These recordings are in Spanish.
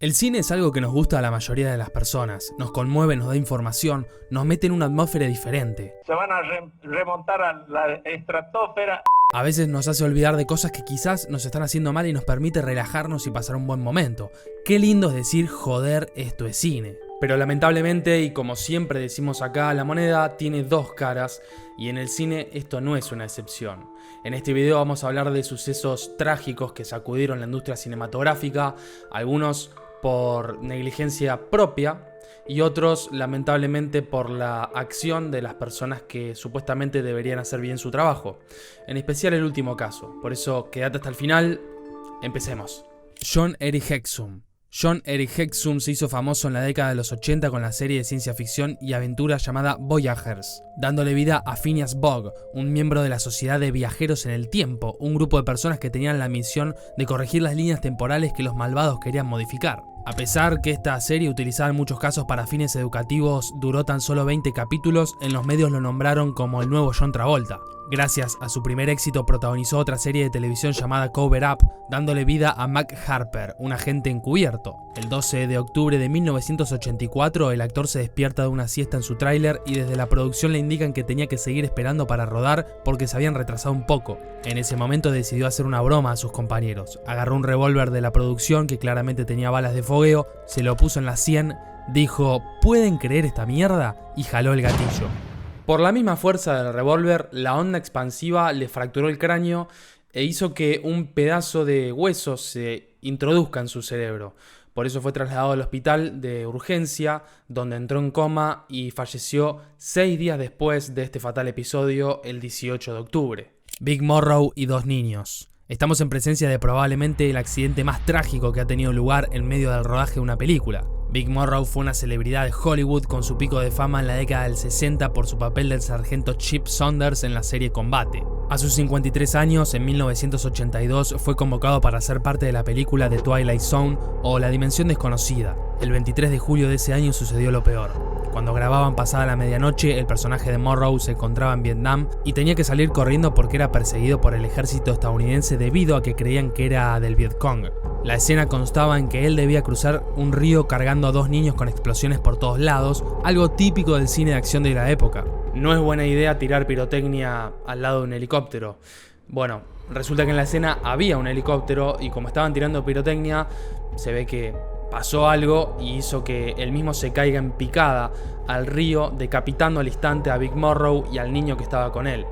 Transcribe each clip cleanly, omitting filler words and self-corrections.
El cine es algo que nos gusta a la mayoría de las personas, nos conmueve, nos da información, nos mete en una atmósfera diferente. Se van a remontar a la estratosfera. A veces nos hace olvidar de cosas que quizás nos están haciendo mal y nos permite relajarnos y pasar un buen momento. Qué lindo es decir, joder, esto es cine. Pero lamentablemente, y como siempre decimos acá, la moneda tiene dos caras y en el cine esto no es una excepción. En este video vamos a hablar de sucesos trágicos que sacudieron la industria cinematográfica, algunos por negligencia propia y otros lamentablemente por la acción de las personas que supuestamente deberían hacer bien su trabajo. En especial el último caso, por eso quédate hasta el final, empecemos. Jon Erik Hexum. Jon Erik Hexum se hizo famoso en la década de los 80 con la serie de ciencia ficción y aventura llamada Voyagers, dándole vida a Phineas Fogg, un miembro de la Sociedad de Viajeros en el Tiempo, un grupo de personas que tenían la misión de corregir las líneas temporales que los malvados querían modificar. A pesar que esta serie, utilizada en muchos casos para fines educativos, duró tan solo 20 capítulos, en los medios lo nombraron como el nuevo John Travolta. Gracias a su primer éxito protagonizó otra serie de televisión llamada Cover Up, dándole vida a Mac Harper, un agente encubierto. El 12 de octubre de 1984, el actor se despierta de una siesta en su tráiler y desde la producción le indican que tenía que seguir esperando para rodar porque se habían retrasado un poco. En ese momento decidió hacer una broma a sus compañeros. Agarró un revólver de la producción que claramente tenía balas de fogueo, se lo puso en la sien, dijo ¿pueden creer esta mierda? Y jaló el gatillo. Por la misma fuerza del revólver, la onda expansiva le fracturó el cráneo e hizo que un pedazo de hueso se introduzca en su cerebro. Por eso fue trasladado al hospital de urgencia, donde entró en coma y falleció 6 días después de este fatal episodio, el 18 de octubre. Big Morrow y 2 niños. Estamos en presencia de probablemente el accidente más trágico que ha tenido lugar en medio del rodaje de una película. Big Morrow fue una celebridad de Hollywood con su pico de fama en la década del 60 por su papel del sargento Chip Saunders en la serie Combate. A sus 53 años, en 1982, fue convocado para ser parte de la película The Twilight Zone o La Dimensión Desconocida. El 23 de julio de ese año sucedió lo peor. Cuando grababan pasada la medianoche, el personaje de Morrow se encontraba en Vietnam y tenía que salir corriendo porque era perseguido por el ejército estadounidense debido a que creían que era del Vietcong. La escena constaba en que él debía cruzar un río cargando a 2 niños con explosiones por todos lados, algo típico del cine de acción de la época. No es buena idea tirar pirotecnia al lado de un helicóptero. Bueno, resulta que en la escena había un helicóptero y como estaban tirando pirotecnia, se ve que pasó algo y hizo que él mismo se caiga en picada al río, decapitando al instante a Big Morrow y al niño que estaba con él.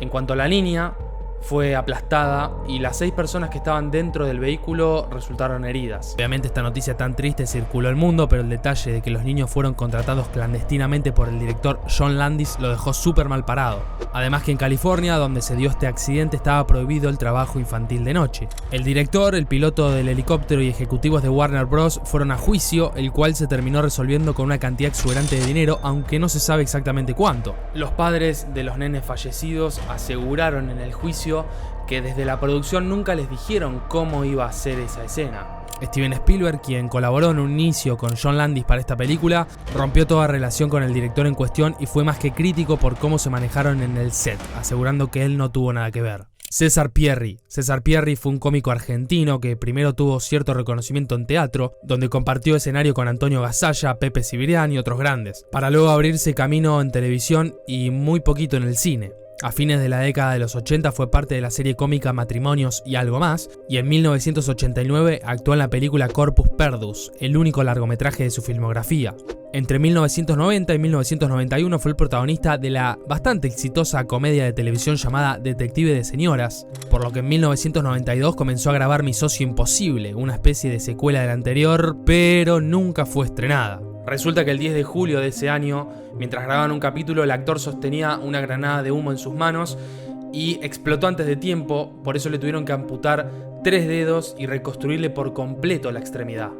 En cuanto a la niña, fue aplastada y las 6 personas que estaban dentro del vehículo resultaron heridas. Obviamente esta noticia tan triste circuló el mundo, pero el detalle de que los niños fueron contratados clandestinamente por el director John Landis lo dejó súper mal parado. Además que en California, donde se dio este accidente, estaba prohibido el trabajo infantil de noche. El director, el piloto del helicóptero y ejecutivos de Warner Bros. Fueron a juicio, el cual se terminó resolviendo con una cantidad exuberante de dinero, aunque no se sabe exactamente cuánto. Los padres de los nenes fallecidos aseguraron en el juicio que desde la producción nunca les dijeron cómo iba a ser esa escena. Steven Spielberg, quien colaboró en un inicio con John Landis para esta película, rompió toda relación con el director en cuestión y fue más que crítico por cómo se manejaron en el set, asegurando que él no tuvo nada que ver. César Pierri. César Pierri fue un cómico argentino que primero tuvo cierto reconocimiento en teatro, donde compartió escenario con Antonio Gasalla, Pepe Cibrián y otros grandes, para luego abrirse camino en televisión y muy poquito en el cine. A fines de la década de los 80 fue parte de la serie cómica Matrimonios y algo más, y en 1989 actuó en la película Corpus Perdus, el único largometraje de su filmografía. Entre 1990 y 1991 fue el protagonista de la bastante exitosa comedia de televisión llamada Detective de Señoras, por lo que en 1992 comenzó a grabar Mi Socio Imposible, una especie de secuela de la anterior, pero nunca fue estrenada. Resulta que el 10 de julio de ese año, mientras grababan un capítulo, el actor sostenía una granada de humo en sus manos y explotó antes de tiempo, por eso le tuvieron que amputar 3 dedos y reconstruirle por completo la extremidad.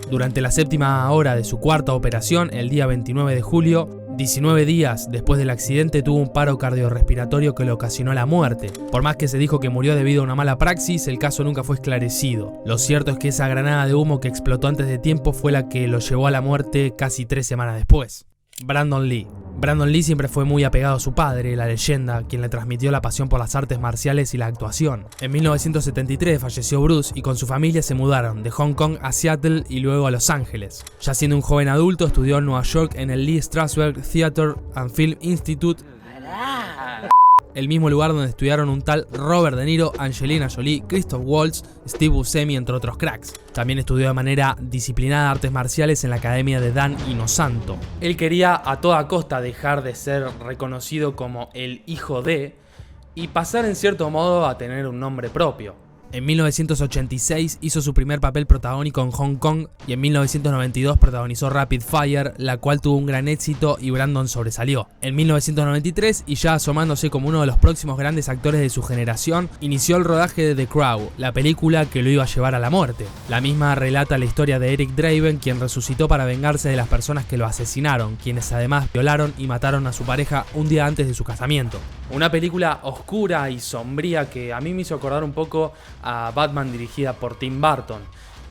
Durante la 7ª hora de su 4ª operación, el día 29 de julio, 19 días después del accidente, tuvo un paro cardiorrespiratorio que le ocasionó la muerte. Por más que se dijo que murió debido a una mala praxis, el caso nunca fue esclarecido. Lo cierto es que esa granada de humo que explotó antes de tiempo fue la que lo llevó a la muerte casi 3 semanas después. Brandon Lee. Brandon Lee siempre fue muy apegado a su padre, la leyenda, quien le transmitió la pasión por las artes marciales y la actuación. En 1973 falleció Bruce y con su familia se mudaron de Hong Kong a Seattle y luego a Los Ángeles. Ya siendo un joven adulto, estudió en Nueva York en el Lee Strasberg Theatre and Film Institute, el mismo lugar donde estudiaron un tal Robert De Niro, Angelina Jolie, Christoph Waltz, Steve Buscemi, entre otros cracks. También estudió de manera disciplinada artes marciales en la academia de Dan Inosanto. Él quería a toda costa dejar de ser reconocido como el hijo de y pasar en cierto modo a tener un nombre propio. En 1986 hizo su primer papel protagónico en Hong Kong y en 1992 protagonizó Rapid Fire, la cual tuvo un gran éxito y Brandon sobresalió. En 1993, y ya asomándose como uno de los próximos grandes actores de su generación, inició el rodaje de The Crow, la película que lo iba a llevar a la muerte. La misma relata la historia de Eric Draven, quien resucitó para vengarse de las personas que lo asesinaron, quienes además violaron y mataron a su pareja un día antes de su casamiento. Una película oscura y sombría que a mí me hizo acordar un poco a Batman, dirigida por Tim Burton.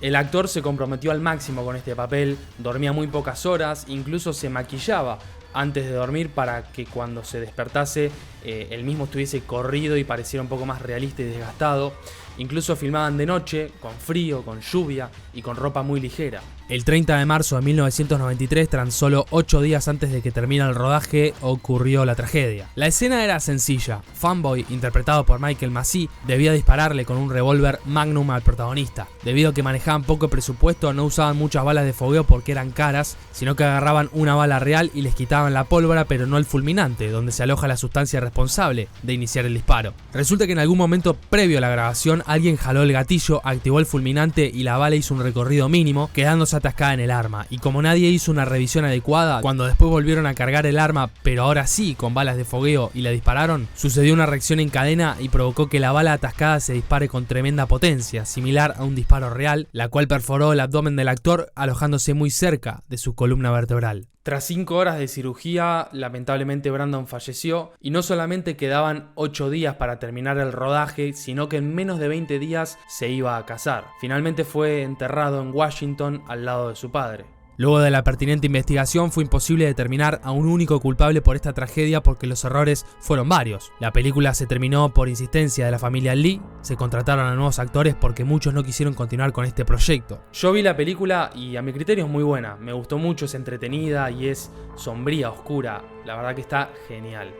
El actor se comprometió al máximo con este papel, dormía muy pocas horas, incluso se maquillaba antes de dormir para que cuando se despertase él mismo estuviese corrido y pareciera un poco más realista y desgastado. Incluso filmaban de noche, con frío, con lluvia y con ropa muy ligera. El 30 de marzo de 1993, tan solo 8 días antes de que termine el rodaje, ocurrió la tragedia. La escena era sencilla. Fanboy, interpretado por Michael Massee, debía dispararle con un revólver Magnum al protagonista. Debido a que manejaban poco presupuesto, no usaban muchas balas de fogueo porque eran caras, sino que agarraban una bala real y les quitaban la pólvora, pero no el fulminante, donde se aloja la sustancia responsable de iniciar el disparo. Resulta que en algún momento previo a la grabación, alguien jaló el gatillo, activó el fulminante y la bala hizo un recorrido mínimo, quedándose atascada en el arma. Y como nadie hizo una revisión adecuada, cuando después volvieron a cargar el arma, pero ahora sí con balas de fogueo, y la dispararon, sucedió una reacción en cadena y provocó que la bala atascada se dispare con tremenda potencia, similar a un disparo real, la cual perforó el abdomen del actor, alojándose muy cerca de su columna vertebral. Tras 5 horas de cirugía, lamentablemente Brandon falleció y no solamente quedaban 8 días para terminar el rodaje, sino que en menos de 20 días se iba a casar. Finalmente fue enterrado en Washington al lado de su padre. Luego de la pertinente investigación fue imposible determinar a un único culpable por esta tragedia porque los errores fueron varios. La película se terminó por insistencia de la familia Lee, se contrataron a nuevos actores porque muchos no quisieron continuar con este proyecto. Yo vi la película y a mi criterio es muy buena, me gustó mucho, es entretenida y es sombría, oscura, la verdad que está genial.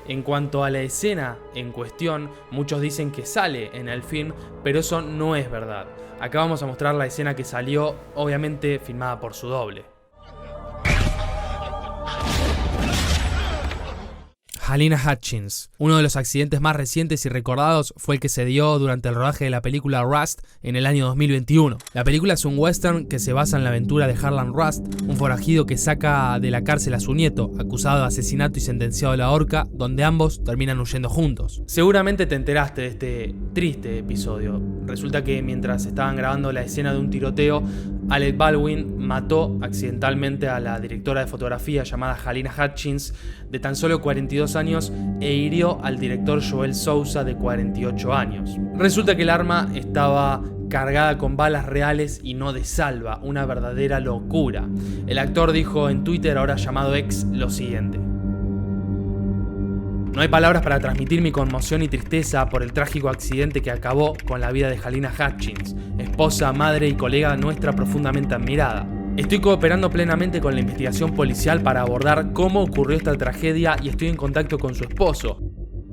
En cuanto a la escena en cuestión, muchos dicen que sale en el film, pero eso no es verdad. Acá vamos a mostrar la escena que salió, obviamente filmada por su doble. Halyna Hutchins. Uno de los accidentes más recientes y recordados fue el que se dio durante el rodaje de la película Rust en el año 2021. La película es un western que se basa en la aventura de Harlan Rust, un forajido que saca de la cárcel a su nieto, acusado de asesinato y sentenciado a la horca, donde ambos terminan huyendo juntos. Seguramente te enteraste de este triste episodio. Resulta que mientras estaban grabando la escena de un tiroteo, Alec Baldwin mató accidentalmente a la directora de fotografía llamada Halyna Hutchins, de tan solo 42 años, e hirió al director Joel Souza, de 48 años. Resulta que el arma estaba cargada con balas reales y no de salva, una verdadera locura. El actor dijo en Twitter, ahora llamado X, lo siguiente: no hay palabras para transmitir mi conmoción y tristeza por el trágico accidente que acabó con la vida de Halyna Hutchins, esposa, madre y colega nuestra profundamente admirada. Estoy cooperando plenamente con la investigación policial para abordar cómo ocurrió esta tragedia y estoy en contacto con su esposo,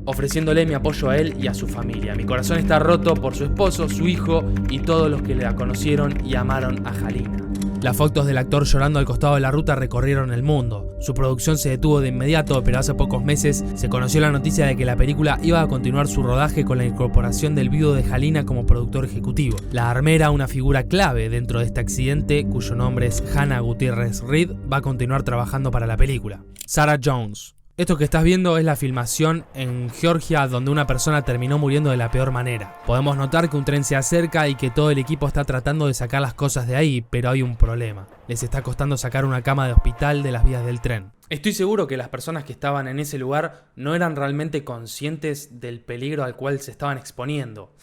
ofreciéndole mi apoyo a él y a su familia. Mi corazón está roto por su esposo, su hijo y todos los que la conocieron y amaron a Halyna. Las fotos del actor llorando al costado de la ruta recorrieron el mundo. Su producción se detuvo de inmediato, pero hace pocos meses se conoció la noticia de que la película iba a continuar su rodaje con la incorporación del viudo de Halyna como productor ejecutivo. La armera, una figura clave dentro de este accidente, cuyo nombre es Hannah Gutierrez Reed, va a continuar trabajando para la película. Sarah Jones. Esto que estás viendo es la filmación en Georgia, donde una persona terminó muriendo de la peor manera. Podemos notar que un tren se acerca y que todo el equipo está tratando de sacar las cosas de ahí, pero hay un problema. Les está costando sacar una cama de hospital de las vías del tren. Estoy seguro que las personas que estaban en ese lugar no eran realmente conscientes del peligro al cual se estaban exponiendo.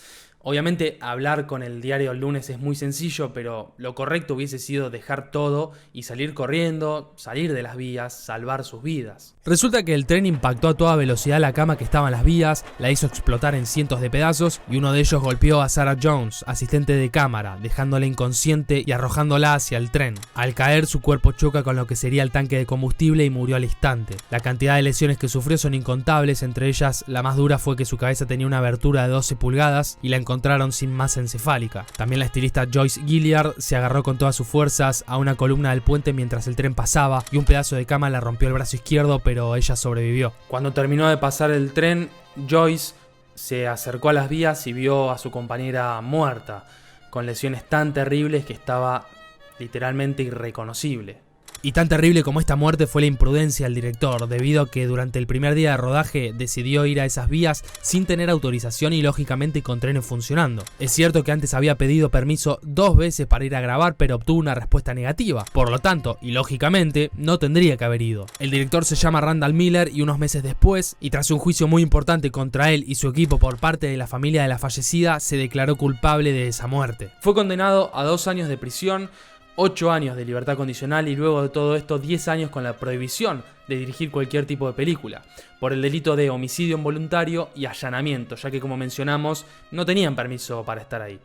Obviamente hablar con el diario El Lunes es muy sencillo, pero lo correcto hubiese sido dejar todo y salir corriendo, salir de las vías, salvar sus vidas. Resulta que el tren impactó a toda velocidad la cama que estaba en las vías, la hizo explotar en cientos de pedazos y uno de ellos golpeó a Sarah Jones, asistente de cámara, dejándola inconsciente y arrojándola hacia el tren. Al caer, su cuerpo choca con lo que sería el tanque de combustible y murió al instante. La cantidad de lesiones que sufrió son incontables, entre ellas la más dura fue que su cabeza tenía una abertura de 12 pulgadas y la encontraron sin masa encefálica. También la estilista Joyce Gilliard se agarró con todas sus fuerzas a una columna del puente mientras el tren pasaba y un pedazo de cama le rompió el brazo izquierdo, pero ella sobrevivió. Cuando terminó de pasar el tren, Joyce se acercó a las vías y vio a su compañera muerta, con lesiones tan terribles que estaba literalmente irreconocible. Y tan terrible como esta muerte fue la imprudencia del director, debido a que durante el primer día de rodaje decidió ir a esas vías sin tener autorización y lógicamente con trenes funcionando. Es cierto que antes había pedido permiso 2 veces para ir a grabar, pero obtuvo una respuesta negativa. Por lo tanto, y lógicamente, no tendría que haber ido. El director se llama Randall Miller y unos meses después, y tras un juicio muy importante contra él y su equipo por parte de la familia de la fallecida, se declaró culpable de esa muerte. Fue condenado a 2 años de prisión, 8 años de libertad condicional y luego de todo esto 10 años con la prohibición de dirigir cualquier tipo de película, por el delito de homicidio involuntario y allanamiento, ya que como mencionamos no tenían permiso para estar ahí.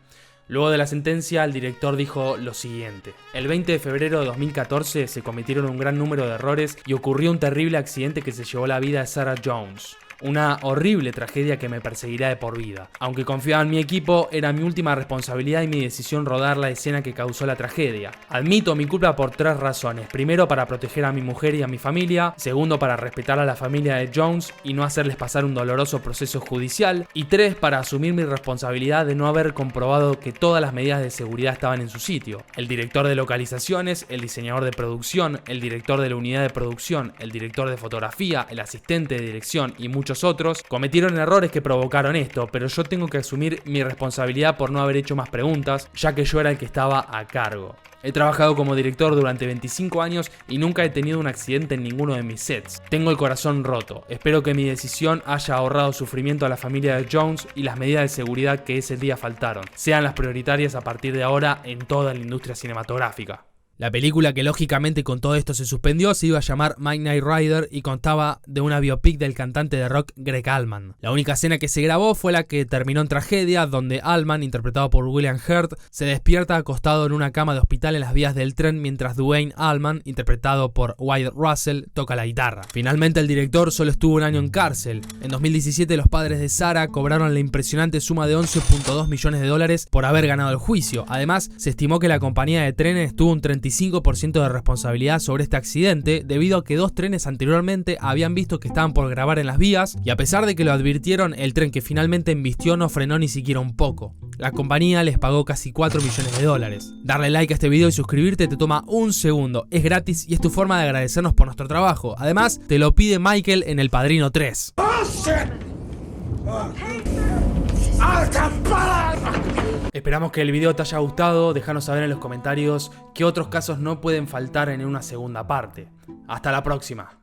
Luego de la sentencia, el director dijo lo siguiente: el 20 de febrero de 2014 se cometieron un gran número de errores y ocurrió un terrible accidente que se llevó la vida de Sarah Jones. Una horrible tragedia que me perseguirá de por vida. Aunque confiaba en mi equipo, era mi última responsabilidad y mi decisión rodar la escena que causó la tragedia. Admito mi culpa por 3 razones. Primero, para proteger a mi mujer y a mi familia. Segundo, para respetar a la familia de Jones y no hacerles pasar un doloroso proceso judicial. Y 3, para asumir mi responsabilidad de no haber comprobado que todas las medidas de seguridad estaban en su sitio. El director de localizaciones, el diseñador de producción, el director de la unidad de producción, el director de fotografía, el asistente de dirección y muchos otros cometieron errores que provocaron esto, pero yo tengo que asumir mi responsabilidad por no haber hecho más preguntas, ya que yo era el que estaba a cargo. He trabajado como director durante 25 años y nunca he tenido un accidente en ninguno de mis sets. Tengo el corazón roto. Espero que mi decisión haya ahorrado sufrimiento a la familia de Jones y las medidas de seguridad que ese día faltaron sean las prioritarias a partir de ahora en toda la industria cinematográfica. La película, que lógicamente con todo esto se suspendió, se iba a llamar Midnight Rider y contaba de una biopic del cantante de rock Greg Allman. La única escena que se grabó fue la que terminó en tragedia, donde Allman, interpretado por William Hurt, se despierta acostado en una cama de hospital en las vías del tren mientras Dwayne Allman, interpretado por Wyatt Russell, toca la guitarra. Finalmente el director solo estuvo 1 año en cárcel. En 2017 los padres de Sarah cobraron la impresionante suma de $11.2 millones por haber ganado el juicio. Además, se estimó que la compañía de trenes tuvo un 35% de responsabilidad sobre este accidente, debido a que 2 trenes anteriormente habían visto que estaban por grabar en las vías, y a pesar de que lo advirtieron, el tren que finalmente embistió no frenó ni siquiera un poco. La compañía les pagó casi $4 millones. Darle like a este video y suscribirte te toma 1 segundo, es gratis y es tu forma de agradecernos por nuestro trabajo. Además, te lo pide Michael en El Padrino 3. Esperamos que el video te haya gustado, déjanos saber en los comentarios qué otros casos no pueden faltar en una segunda parte. Hasta la próxima.